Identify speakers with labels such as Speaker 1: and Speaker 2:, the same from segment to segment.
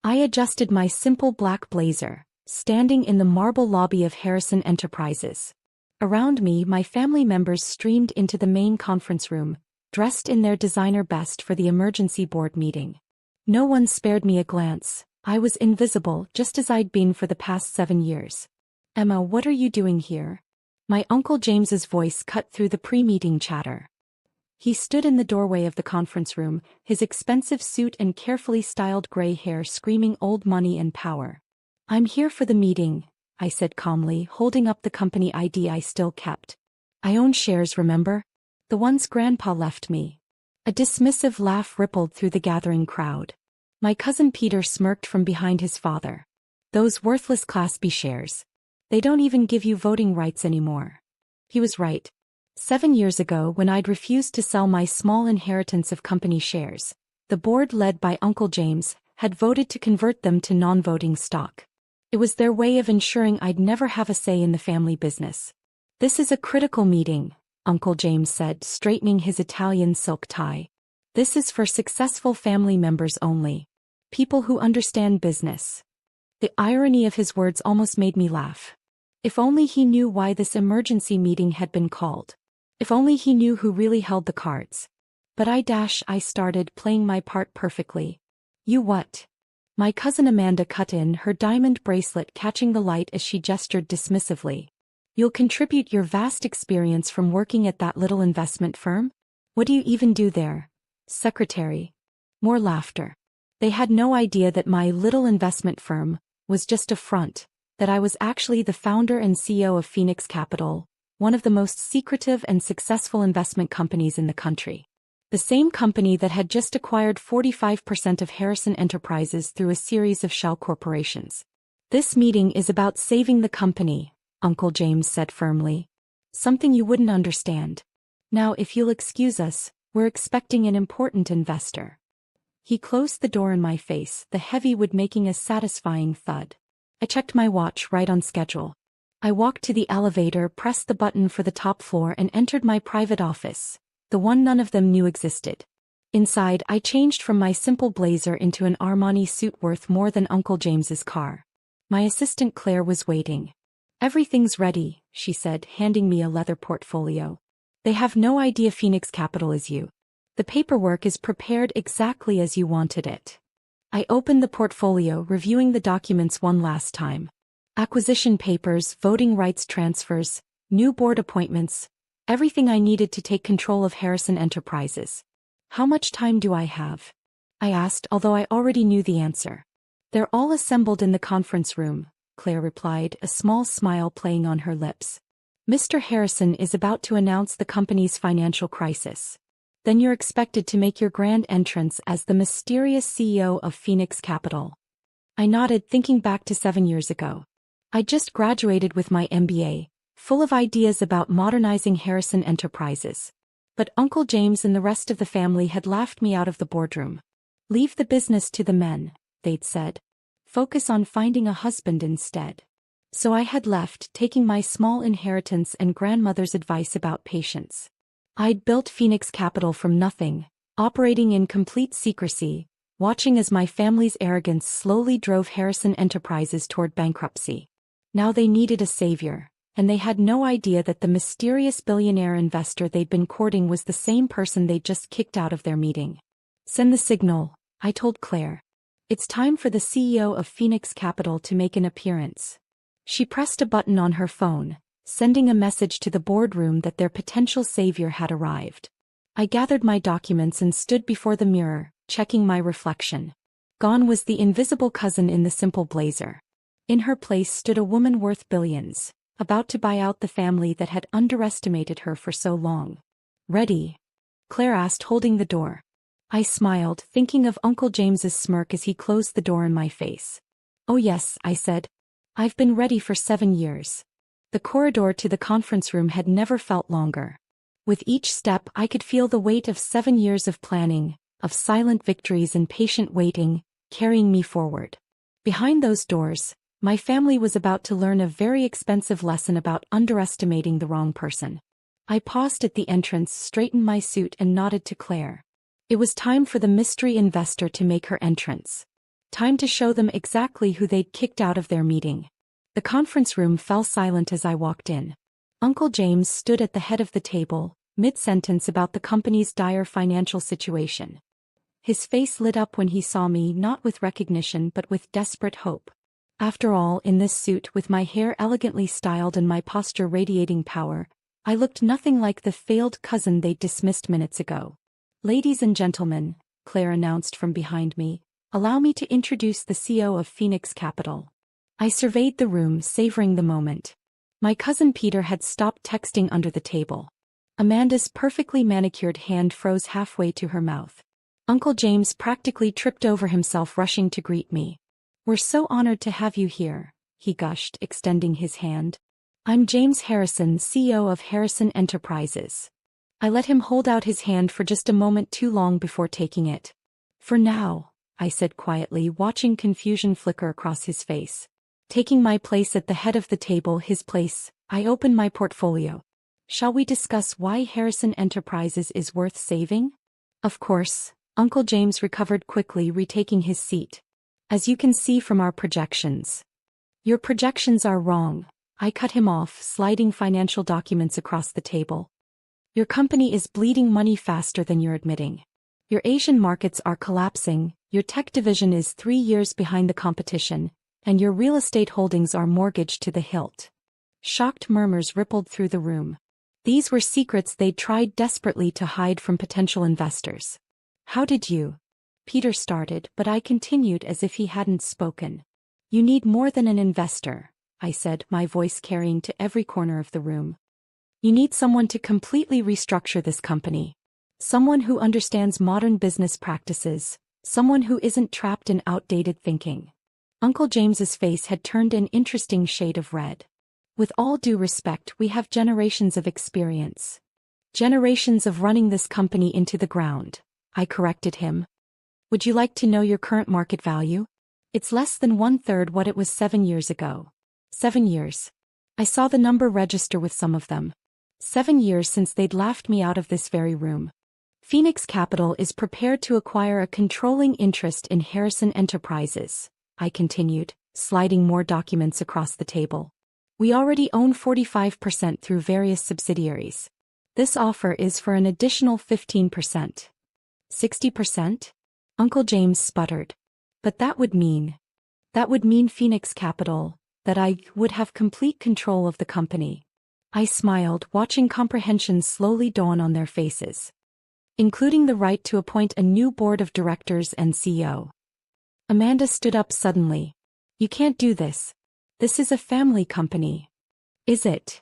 Speaker 1: I adjusted my simple black blazer, standing in the marble lobby of Harrison Enterprises. Around me, my family members streamed into the main conference room, dressed in their designer best for the emergency board meeting. No one spared me a glance. I was invisible, just as I'd been for the past 7 years. "Emma, what are you doing here?" My Uncle James's voice cut through the pre-meeting chatter. He stood in the doorway of the conference room, his expensive suit and carefully styled gray hair screaming old money and power. "I'm here for the meeting," I said calmly, holding up the company ID I still kept. "I own shares, remember? The ones Grandpa left me." A dismissive laugh rippled through the gathering crowd. My cousin Peter smirked from behind his father. "Those worthless Class B shares. They don't even give you voting rights anymore." He was right. 7 years ago, when I'd refused to sell my small inheritance of company shares, the board led by Uncle James had voted to convert them to non-voting stock. It was their way of ensuring I'd never have a say in the family business. "This is a critical meeting," Uncle James said, straightening his Italian silk tie. "This is for successful family members only. People who understand business." The irony of his words almost made me laugh. If only he knew why this emergency meeting had been called. If only he knew who really held the cards. But I started, playing my part perfectly. "You what?" My cousin Amanda cut in, her diamond bracelet catching the light as she gestured dismissively. "You'll contribute your vast experience from working at that little investment firm? What do you even do there? Secretary?" More laughter. They had no idea that my little investment firm was just a front, that I was actually the founder and CEO of Phoenix Capital, one of the most secretive and successful investment companies in the country. The same company that had just acquired 45% of Harrison Enterprises through a series of shell corporations. "This meeting is about saving the company," Uncle James said firmly. "Something you wouldn't understand. Now, if you'll excuse us, we're expecting an important investor." He closed the door in my face, the heavy wood making a satisfying thud. I checked my watch, right on schedule. I walked to the elevator, pressed the button for the top floor and entered my private office, the one none of them knew existed. Inside, I changed from my simple blazer into an Armani suit worth more than Uncle James's car. My assistant Claire was waiting. "Everything's ready," she said, handing me a leather portfolio. "They have no idea Phoenix Capital is you. The paperwork is prepared exactly as you wanted it." I opened the portfolio, reviewing the documents one last time. Acquisition papers, voting rights transfers, new board appointments, everything I needed to take control of Harrison Enterprises. "How much time do I have?" I asked, although I already knew the answer. "They're all assembled in the conference room," Claire replied, a small smile playing on her lips. "Mr. Harrison is about to announce the company's financial crisis. Then you're expected to make your grand entrance as the mysterious CEO of Phoenix Capital." I nodded, thinking back to 7 years ago. I just graduated with my MBA, full of ideas about modernizing Harrison Enterprises. But Uncle James and the rest of the family had laughed me out of the boardroom. "Leave the business to the men," they'd said. "Focus on finding a husband instead." So I had left, taking my small inheritance and grandmother's advice about patience. I'd built Phoenix Capital from nothing, operating in complete secrecy, watching as my family's arrogance slowly drove Harrison Enterprises toward bankruptcy. Now they needed a savior, and they had no idea that the mysterious billionaire investor they'd been courting was the same person they'd just kicked out of their meeting. "Send the signal," I told Claire. "It's time for the CEO of Phoenix Capital to make an appearance." She pressed a button on her phone, sending a message to the boardroom that their potential savior had arrived. I gathered my documents and stood before the mirror, checking my reflection. Gone was the invisible cousin in the simple blazer. In her place stood a woman worth billions, about to buy out the family that had underestimated her for so long. "Ready?" Claire asked, holding the door. I smiled, thinking of Uncle James's smirk as he closed the door in my face. "Oh yes," I said. "I've been ready for 7 years." The corridor to the conference room had never felt longer. With each step I could feel the weight of 7 years of planning, of silent victories and patient waiting, carrying me forward. Behind those doors, my family was about to learn a very expensive lesson about underestimating the wrong person. I paused at the entrance, straightened my suit and nodded to Claire. It was time for the mystery investor to make her entrance. Time to show them exactly who they'd kicked out of their meeting. The conference room fell silent as I walked in. Uncle James stood at the head of the table, mid-sentence about the company's dire financial situation. His face lit up when he saw me, not with recognition but with desperate hope. After all, in this suit, with my hair elegantly styled and my posture radiating power, I looked nothing like the failed cousin they'd dismissed minutes ago. "Ladies and gentlemen," Claire announced from behind me, "allow me to introduce the CEO of Phoenix Capital." I surveyed the room, savoring the moment. My cousin Peter had stopped texting under the table. Amanda's perfectly manicured hand froze halfway to her mouth. Uncle James practically tripped over himself rushing to greet me. "We're so honored to have you here," he gushed, extending his hand. "I'm James Harrison, CEO of Harrison Enterprises." I let him hold out his hand for just a moment too long before taking it. "For now," I said quietly, watching confusion flicker across his face. Taking my place at the head of the table, his place, I opened my portfolio. "Shall we discuss why Harrison Enterprises is worth saving?" "Of course." Uncle James recovered quickly, retaking his seat. "As you can see from our projections." "Your projections are wrong," I cut him off, sliding financial documents across the table. "Your company is bleeding money faster than you're admitting. Your Asian markets are collapsing, your tech division is 3 years behind the competition, and your real estate holdings are mortgaged to the hilt." Shocked murmurs rippled through the room. These were secrets they'd tried desperately to hide from potential investors. "How did you?" Peter started, but I continued as if he hadn't spoken. "You need more than an investor," I said, my voice carrying to every corner of the room. "You need someone to completely restructure this company. Someone who understands modern business practices, someone who isn't trapped in outdated thinking." Uncle James's face had turned an interesting shade of red. "With all due respect, we have generations of experience. Generations of running this company into the ground," I corrected him. "Would you like to know your current market value? It's less than 1/3 what it was 7 years ago." 7 years. I saw the number register with some of them. 7 years since they'd laughed me out of this very room. "Phoenix Capital is prepared to acquire a controlling interest in Harrison Enterprises," I continued, sliding more documents across the table. "We already own 45% through various subsidiaries. This offer is for an additional 15%. 60%? Uncle James sputtered. "But that would mean Phoenix Capital, that I would have complete control of the company." I smiled, watching comprehension slowly dawn on their faces. "Including the right to appoint a new board of directors and CEO." Amanda stood up suddenly. "You can't do this. This is a family company." "Is it?"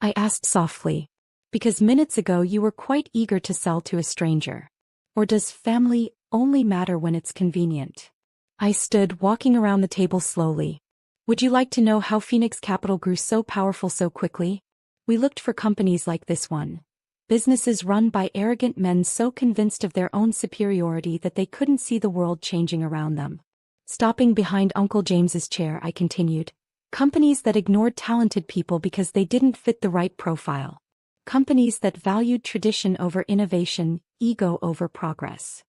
Speaker 1: I asked softly. "Because minutes ago you were quite eager to sell to a stranger. Or does family only matter when it's convenient?" I stood, walking around the table slowly. "Would you like to know how Phoenix Capital grew so powerful so quickly? We looked for companies like this one. Businesses run by arrogant men so convinced of their own superiority that they couldn't see the world changing around them." Stopping behind Uncle James's chair, I continued. "Companies that ignored talented people because they didn't fit the right profile. Companies that valued tradition over innovation, ego over progress."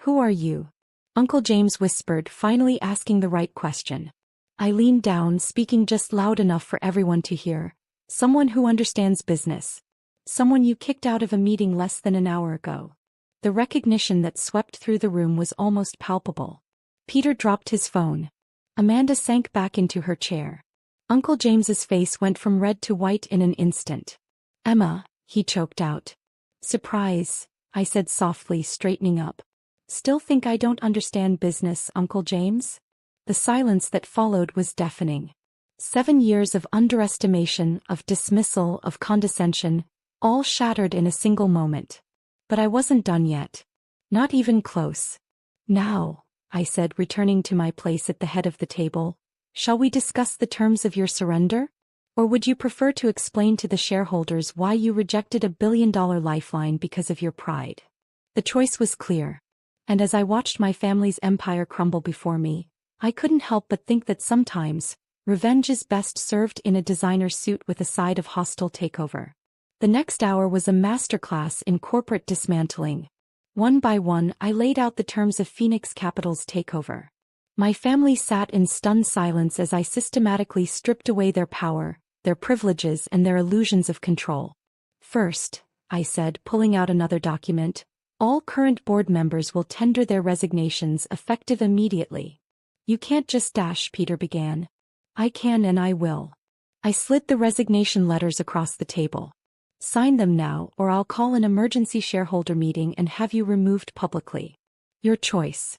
Speaker 1: "Who are you?" Uncle James whispered, finally asking the right question. I leaned down, speaking just loud enough for everyone to hear. "Someone who understands business. Someone you kicked out of a meeting less than an hour ago." The recognition that swept through the room was almost palpable. Peter dropped his phone. Amanda sank back into her chair. Uncle James's face went from red to white in an instant. "Emma," he choked out. "Surprise," I said softly, straightening up. "Still think I don't understand business, Uncle James?" The silence that followed was deafening. 7 years of underestimation, of dismissal, of condescension, all shattered in a single moment. But I wasn't done yet. Not even close. "Now," I said, returning to my place at the head of the table, "shall we discuss the terms of your surrender? Or would you prefer to explain to the shareholders why you rejected a billion-dollar lifeline because of your pride?" The choice was clear. And as I watched my family's empire crumble before me, I couldn't help but think that sometimes, revenge is best served in a designer suit with a side of hostile takeover. The next hour was a masterclass in corporate dismantling. One by one, I laid out the terms of Phoenix Capital's takeover. My family sat in stunned silence as I systematically stripped away their power, their privileges, and their illusions of control. First, I said, pulling out another document, all current board members will tender their resignations effective immediately. You can't just dash, Peter began. I can and I will. I slid the resignation letters across the table. Sign them now, or I'll call an emergency shareholder meeting and have you removed publicly. Your choice.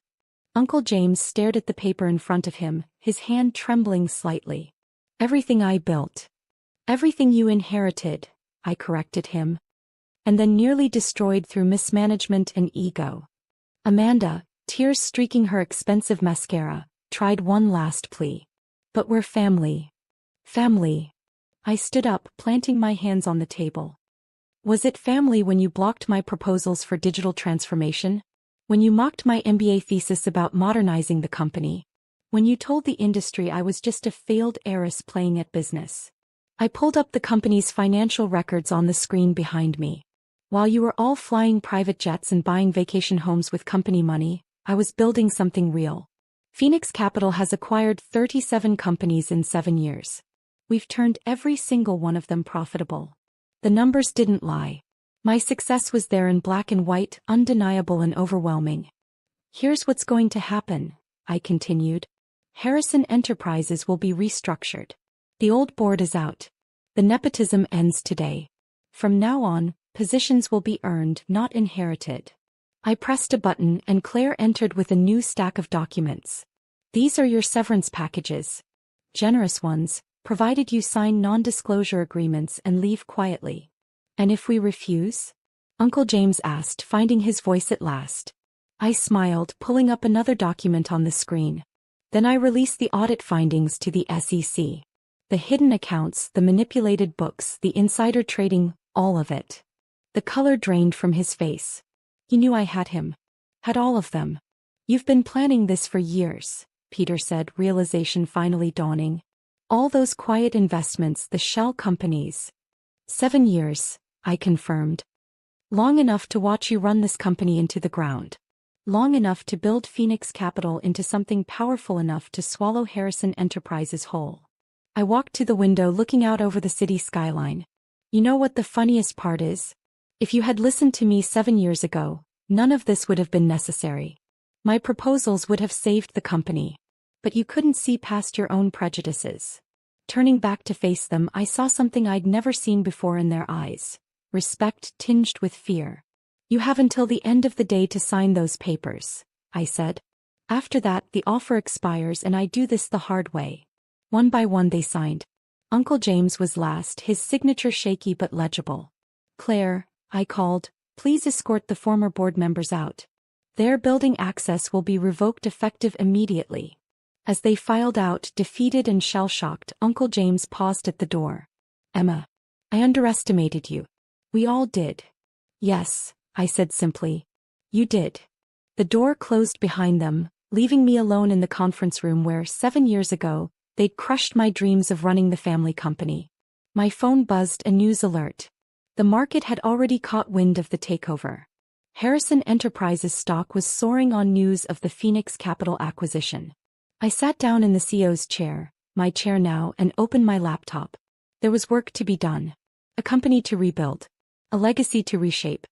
Speaker 1: Uncle James stared at the paper in front of him, his hand trembling slightly. Everything I built. Everything you inherited, I corrected him. And then nearly destroyed through mismanagement and ego. Amanda, tears streaking her expensive mascara, tried one last plea. But we're family. Family. I stood up, planting my hands on the table. Was it family when you blocked my proposals for digital transformation? When you mocked my MBA thesis about modernizing the company? When you told the industry I was just a failed heiress playing at business? I pulled up the company's financial records on the screen behind me. While you were all flying private jets and buying vacation homes with company money, I was building something real. Phoenix Capital has acquired 37 companies in 7 years. We've turned every single one of them profitable. The numbers didn't lie. My success was there in black and white, undeniable and overwhelming. Here's what's going to happen, I continued. Harrison Enterprises will be restructured. The old board is out. The nepotism ends today. From now on, positions will be earned, not inherited. I pressed a button and Claire entered with a new stack of documents. These are your severance packages. Generous ones, provided you sign non-disclosure agreements and leave quietly. And if we refuse? Uncle James asked, finding his voice at last. I smiled, pulling up another document on the screen. Then I released the audit findings to the SEC. The hidden accounts, the manipulated books, the insider trading, all of it. The color drained from his face. He knew I had him. Had all of them. You've been planning this for years, Peter said, realization finally dawning. All those quiet investments, the shell companies. 7 years, I confirmed. Long enough to watch you run this company into the ground. Long enough to build Phoenix Capital into something powerful enough to swallow Harrison Enterprises whole. I walked to the window looking out over the city skyline. You know what the funniest part is? If you had listened to me 7 years ago, none of this would have been necessary. My proposals would have saved the company. But you couldn't see past your own prejudices. Turning back to face them, I saw something I'd never seen before in their eyes. Respect tinged with fear. You have until the end of the day to sign those papers, I said. After that, the offer expires and I do this the hard way. One by one they signed. Uncle James was last, his signature shaky but legible. Claire, I called, please escort the former board members out. Their building access will be revoked effective immediately. As they filed out, defeated and shell-shocked, Uncle James paused at the door. Emma, I underestimated you. We all did. Yes, I said simply. You did. The door closed behind them, leaving me alone in the conference room where, 7 years ago, they'd crushed my dreams of running the family company. My phone buzzed a news alert. The market had already caught wind of the takeover. Harrison Enterprises stock was soaring on news of the Phoenix Capital acquisition. I sat down in the CEO's chair, my chair now, and opened my laptop. There was work to be done. A company to rebuild. A legacy to reshape.